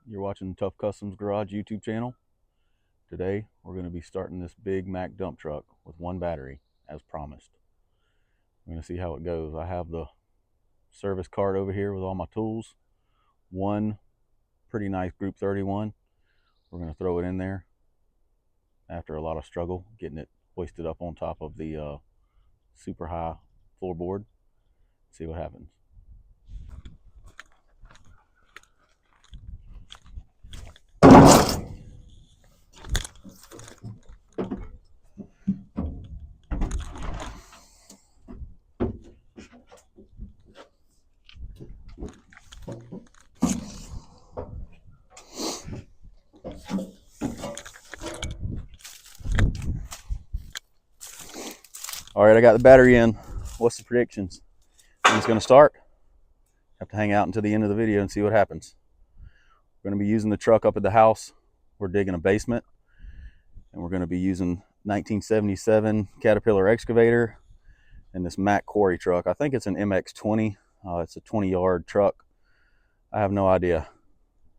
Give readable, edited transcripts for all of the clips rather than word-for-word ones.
You're watching Tough Customs Garage YouTube channel. Today we're going to be starting this big Mack dump truck with one battery as promised. We're going to see how it goes. I have the service cart over here with all my tools. One pretty nice Group 31. We're going to throw it in there after a lot of struggle getting it hoisted up on top of the super high floorboard. See what happens. All right, I got the battery in. What's the predictions? When it's going to start? Have to hang out until the end of the video and see what happens. We're going to be using the truck up at the house. We're digging a basement, and we're going to be using 1977 Caterpillar excavator and this Mack quarry truck. I think it's an MX-20. It's a 20-yard truck. I have no idea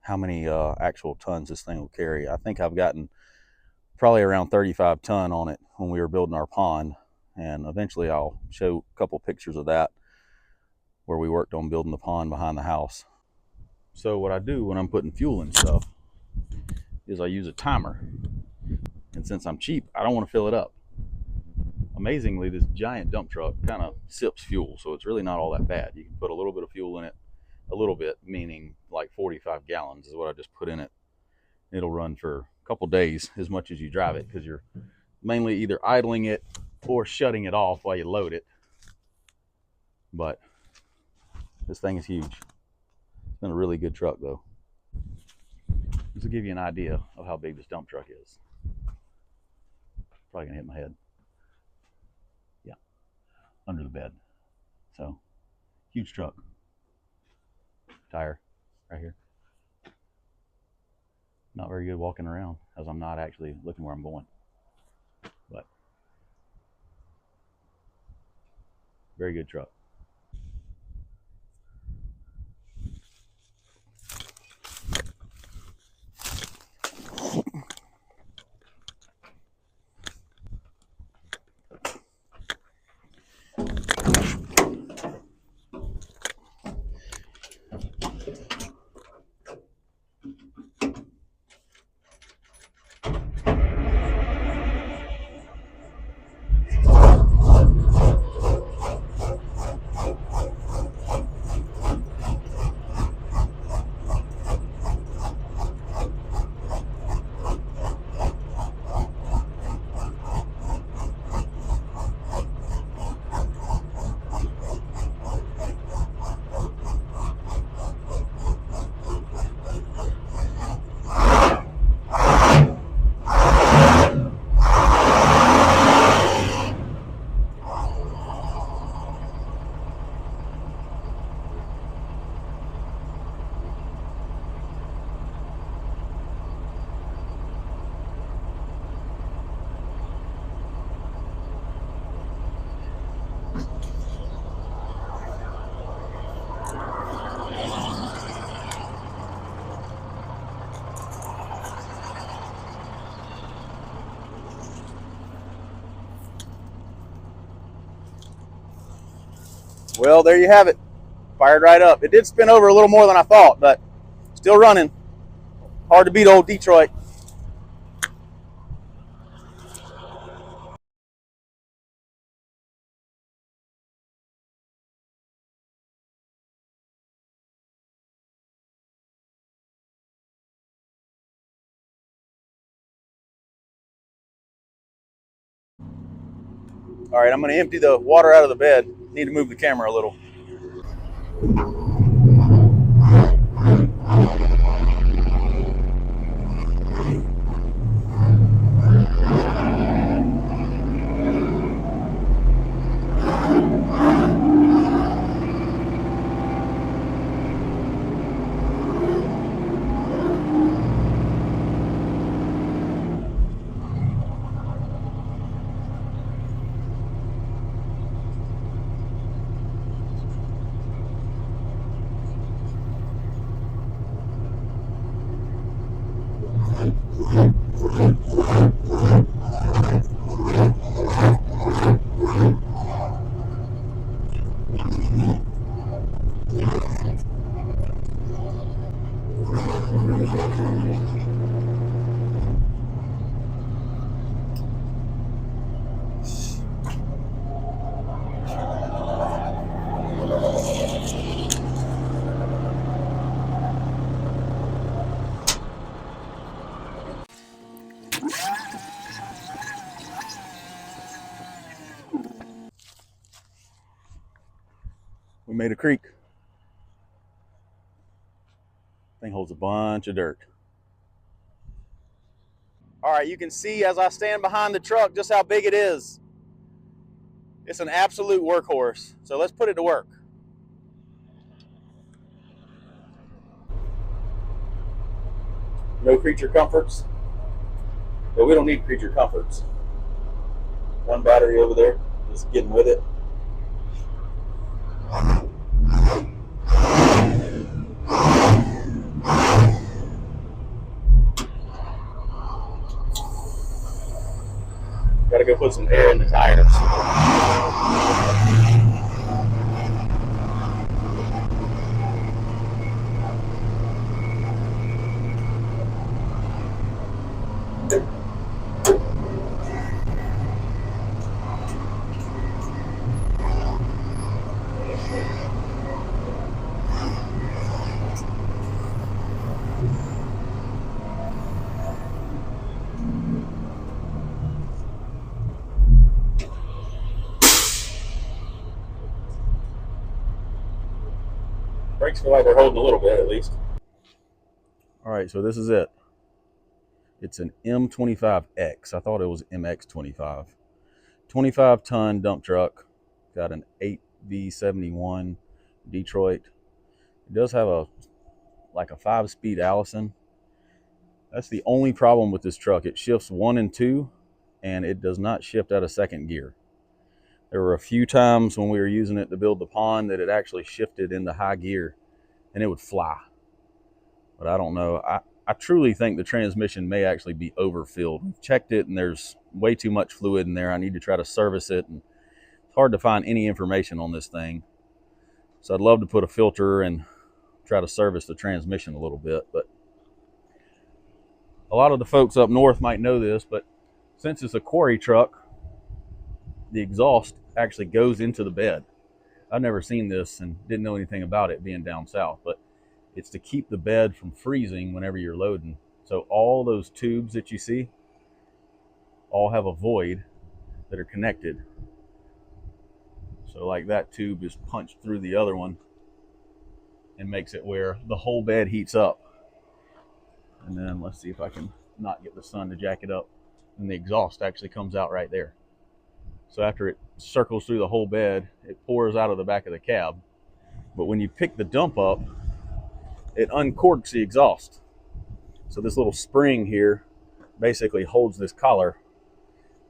how many actual tons this thing will carry. I think I've gotten probably around 35 ton on it when we were building our pond, and eventually I'll show a couple pictures of that where we worked on building the pond behind the house. So what I do when I'm putting fuel in stuff is I use a timer, and since I'm cheap, I don't want to fill it up. Amazingly, this giant dump truck kind of sips fuel, so it's really not all that bad. You can put a little bit of fuel in it, a little bit meaning like 45 gallons is what I just put in it. It'll run for a couple days as much as you drive it, because you're mainly either idling it or shutting it off while you load it. But this thing is huge. It's been a really good truck though. This will give you an idea of how big this dump truck is. Probably gonna hit my head. Yeah, under the bed. So, huge truck. Tire right here. Not very good walking around as I'm not actually looking where I'm going. But very good truck. Well, there you have it. Fired right up. It did spin over a little more than I thought, but still running. Hard to beat old Detroit. All right, I'm going to empty the water out of the bed. Need to move the camera a little. We made a creek. Thing holds a bunch of dirt. All right, you can see as I stand behind the truck just how big it is. It's an absolute workhorse. So let's put it to work. No creature comforts, but we don't need creature comforts. One battery over there, just getting with it. Gotta go put some air in the tires. Brakes feel like they're holding a little bit at least. All right, so this is it. It's an M25X. I thought it was MX25. 25-ton dump truck. Got an 8V71 Detroit. It does have a 5-speed Allison. That's the only problem with this truck. It shifts 1 and 2, and it does not shift out of second gear. There were a few times when we were using it to build the pond that it actually shifted into high gear, and it would fly. But I don't know. I truly think the transmission may actually be overfilled. We've checked it, and there's way too much fluid in there. I need to try to service it, and it's hard to find any information on this thing. So I'd love to put a filter and try to service the transmission a little bit. But a lot of the folks up north might know this, but since it's a quarry truck, the exhaust actually goes into the bed. I've never seen this and didn't know anything about it being down south, but it's to keep the bed from freezing whenever you're loading. So all those tubes that you see all have a void that are connected. So like that tube is punched through the other one and makes it where the whole bed heats up. And then let's see if I can not get the sun to jack it up. And the exhaust actually comes out right there. So after it circles through the whole bed, it pours out of the back of the cab. But when you pick the dump up, it uncorks the exhaust. So this little spring here basically holds this collar,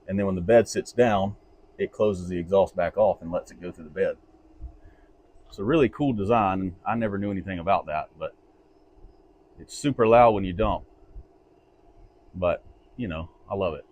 and then when the bed sits down, it closes the exhaust back off and lets it go through the bed. It's a really cool design, and I never knew anything about that, but it's super loud when you dump. But, you know, I love it.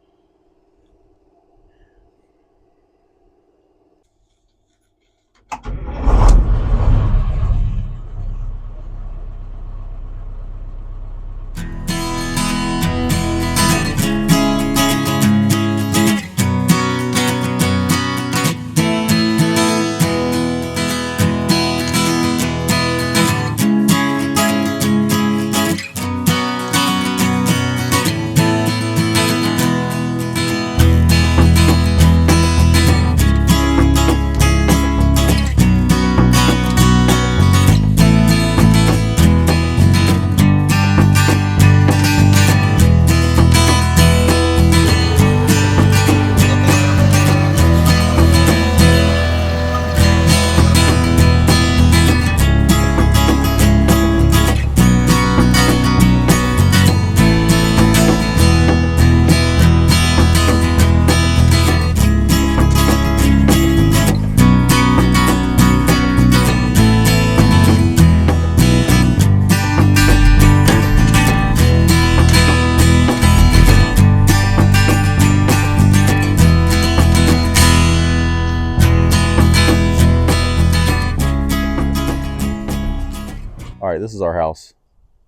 All right, this is our house.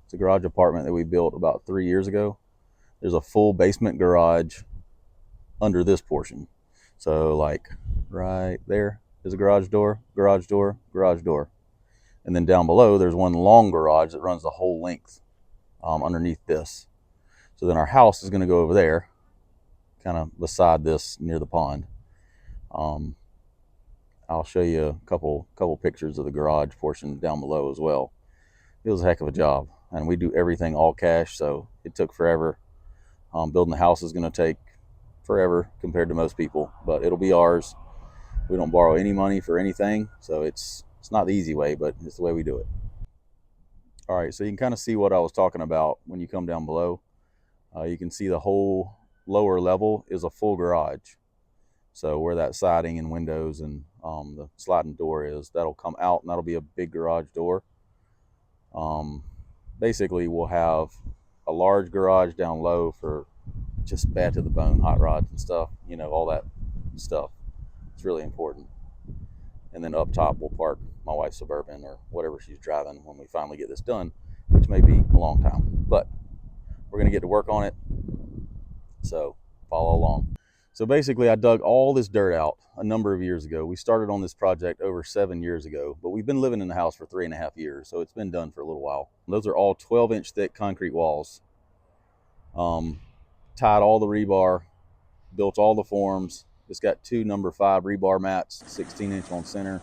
It's a garage apartment that we built about 3 years ago. There's a full basement garage under this portion. So like right there is a garage door, garage door, garage door. And then down below, there's one long garage that runs the whole length underneath this. So then our house is going to go over there, kind of beside this near the pond. I'll show you a couple pictures of the garage portion down below as well. It was a heck of a job, and we do everything all cash, so it took forever. Building the house is going to take forever compared to most people, but it'll be ours. We don't borrow any money for anything, so it's not the easy way, but it's the way we do it. All right, so you can kind of see what I was talking about when you come down below. You can see the whole lower level is a full garage. So where that siding and windows and the sliding door is, that'll come out, and that'll be a big garage door. Basically, we'll have a large garage down low for just bad to the bone hot rods and stuff, you know, all that stuff. It's really important. And then up top, we'll park my wife's Suburban or whatever she's driving when we finally get this done, which may be a long time, but we're going to get to work on it. So follow along. So basically, I dug all this dirt out a number of years ago. We started on this project over 7 years ago, but we've been living in the house for 3.5 years, so it's been done for a little while. Those are all 12-inch thick concrete walls. Tied all the rebar, built all the forms. It's got 2 number 5 rebar mats, 16-inch on center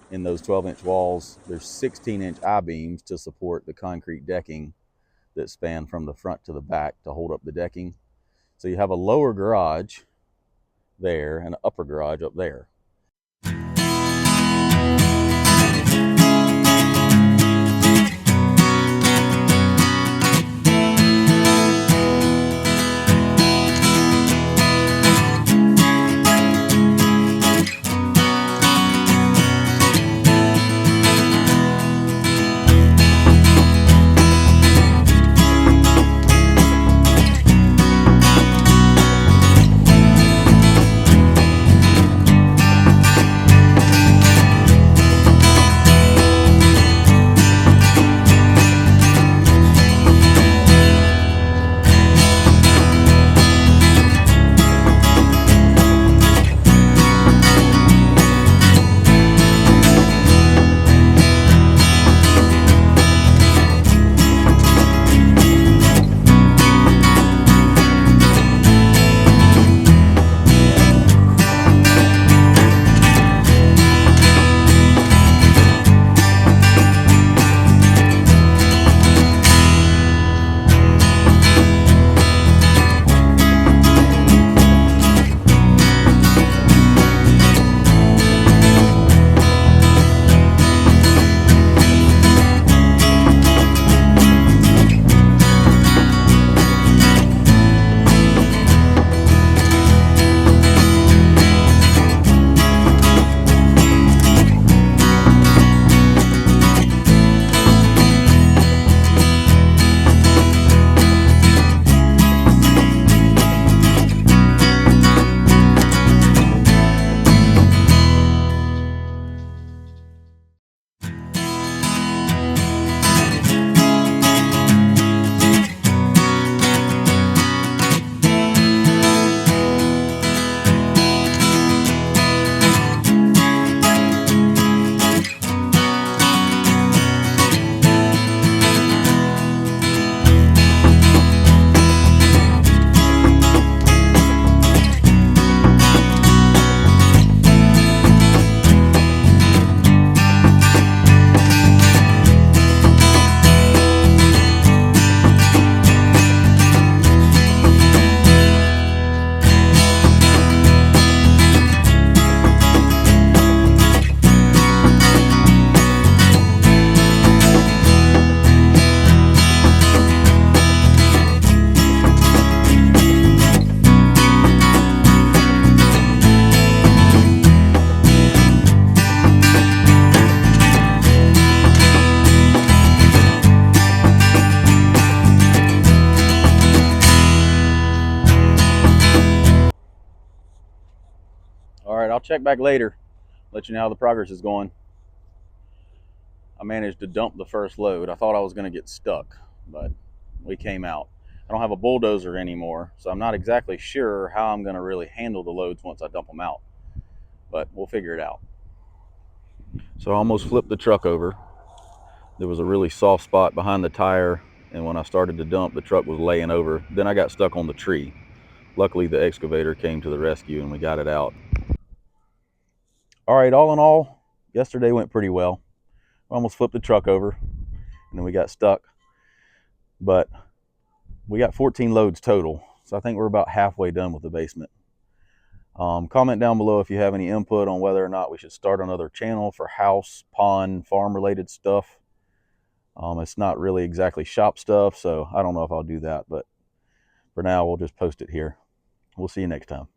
in those 12-inch walls. There's 16-inch I-beams to support the concrete decking that span from the front to the back to hold up the decking. So you have a lower garage there and an upper garage up there. All right, I'll check back later, let you know how the progress is going. I managed to dump the first load. I thought I was going to get stuck, but we came out. I don't have a bulldozer anymore, so I'm not exactly sure how I'm going to really handle the loads once I dump them out, but we'll figure it out. So I almost flipped the truck over. There was a really soft spot behind the tire, and when I started to dump, the truck was laying over. Then I got stuck on the tree. Luckily, the excavator came to the rescue and we got it out. All right, all in all, yesterday went pretty well. I almost flipped the truck over and then we got stuck, but we got 14 loads total. So I think we're about halfway done with the basement. Comment down below if you have any input on whether or not we should start another channel for house, pond, farm related stuff. It's not really exactly shop stuff, so I don't know if I'll do that, but for now we'll just post it here. We'll see you next time.